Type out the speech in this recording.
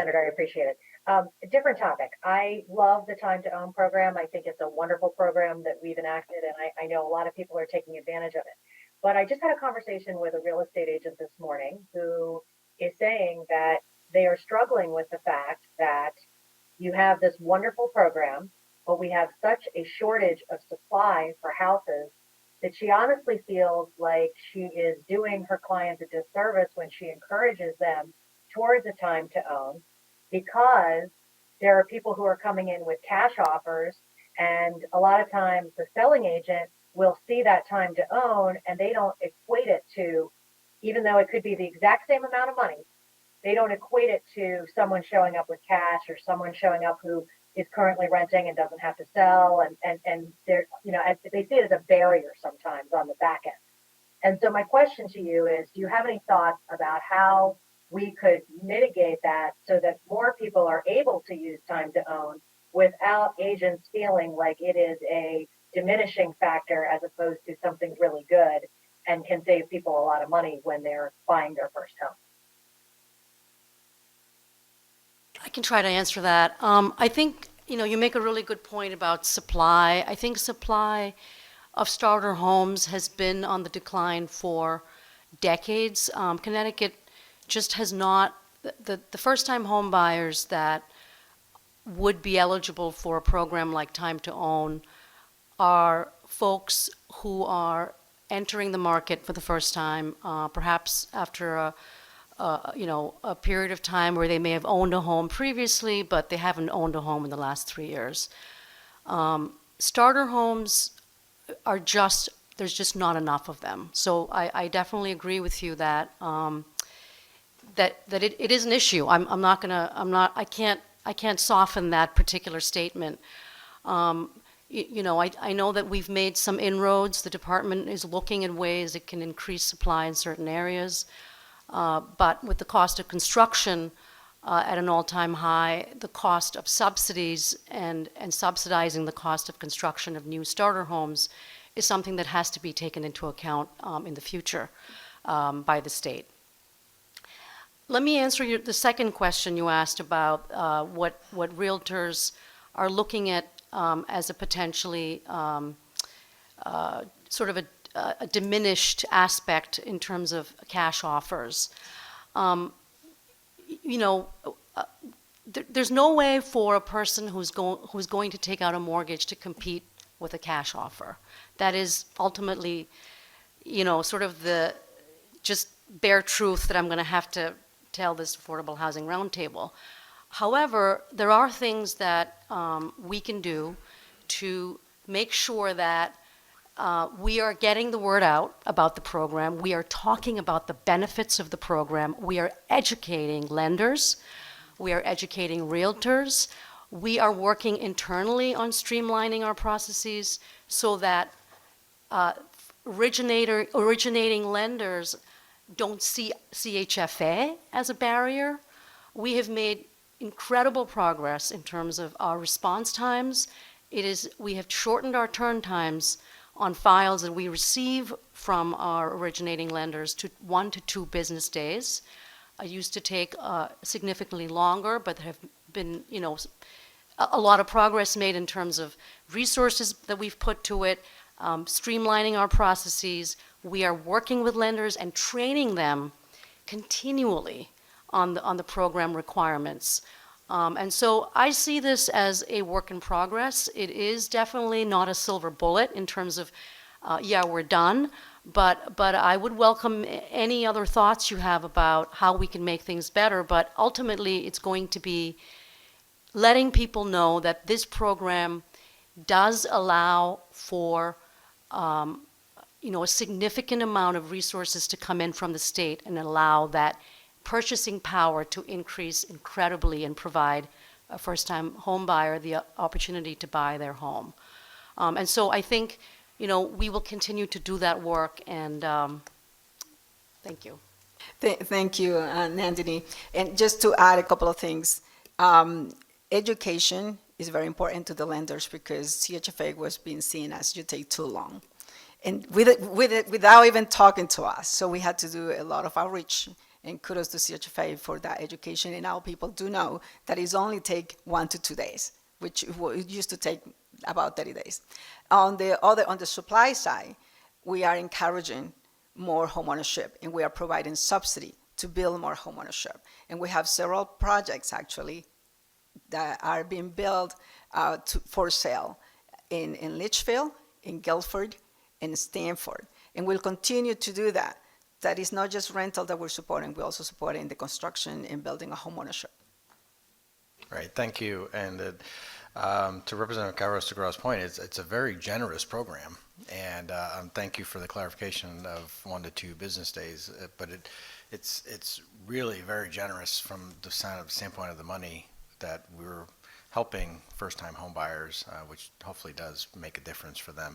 Senator. I appreciate it. Different topic. I love the Time to Own program. I think it's a wonderful program that we've enacted, and I know a lot of people are taking advantage of it. But I just had a conversation with a real estate agent this morning who is saying that they are struggling with the fact that you have this wonderful program, but we have such a shortage of supply for houses that she honestly feels like she is doing her clients a disservice when she encourages them towards a time to own because there are people who are coming in with cash offers. And a lot of times the selling agent will see that time to own and they don't equate it to, even though it could be the exact same amount of money, they don't equate it to someone showing up with cash or someone showing up who is currently renting and doesn't have to sell. And they're, they see it as a barrier sometimes on the back end. And so my question to you is, do you have any thoughts about how we could mitigate that so that more people are able to use time to own without agents feeling like it is a diminishing factor as opposed to something really good and can save people a lot of money when they're buying their first home? I can try to answer that. I think, you make a really good point about supply. I think supply of starter homes has been on the decline for decades. Connecticut just has not, the first-time home buyers that would be eligible for a program like Time to Own are folks who are entering the market for the first time, perhaps after a period of time where they may have owned a home previously, but they haven't owned a home in the last 3 years. Starter homes are there's just not enough of them. So I definitely agree with you that that it is an issue. I can't soften that particular statement. I know that we've made some inroads. The department is looking at ways it can increase supply in certain areas. But with the cost of construction at an all-time high, the cost of subsidies and subsidizing the cost of construction of new starter homes is something that has to be taken into account in the future by the state. Let me answer the second question you asked about what realtors are looking at as a potentially sort of a diminished aspect in terms of cash offers. There's no way for a person who's going to take out a mortgage to compete with a cash offer. That is ultimately, sort of the just bare truth that I'm going to have to tell this Affordable Housing Roundtable. However, there are things that we can do to make sure that we are getting the word out about the program. We are talking about the benefits of the program. We are educating lenders. We are educating realtors. We are working internally on streamlining our processes so that originating lenders don't see CHFA as a barrier. We have made incredible progress in terms of our response times. We have shortened our turn times on files that we receive from our originating lenders to 1 to 2 business days. It used to take significantly longer, but there have been, a lot of progress made in terms of resources that we've put to it, streamlining our processes. We are working with lenders and training them continually on the program requirements. And so I see this as a work in progress. It is definitely not a silver bullet in terms of, we're done, but I would welcome any other thoughts you have about how we can make things better. But ultimately, it's going to be letting people know that this program does allow for a significant amount of resources to come in from the state and allow that purchasing power to increase incredibly and provide a first-time home buyer the opportunity to buy their home. And so I think, we will continue to do that work, and thank you. Thank you, Nandini. And just to add a couple of things, education is very important to the lenders because CHFA was being seen as you take too long. And with it, without even talking to us. So we had to do a lot of outreach And kudos to CHFA for that education. And now people do know that it's only take 1 to 2 days, which it used to take about 30 days. On the supply side, we are encouraging more homeownership, and we are providing subsidy to build more homeownership. And we have several projects actually that are being built for sale in Litchfield, in Guilford, in Stanford. And we'll continue to do that. That is not just rental that we're supporting, we're also supporting the construction and building a homeownership. Right, thank you. And to Representative Kavros DeGraw's point, it's a very generous program. And thank you for the clarification of 1 to 2 business days. But it's really very generous from the standpoint of the money that we're helping first-time home buyers, which hopefully does make a difference for them.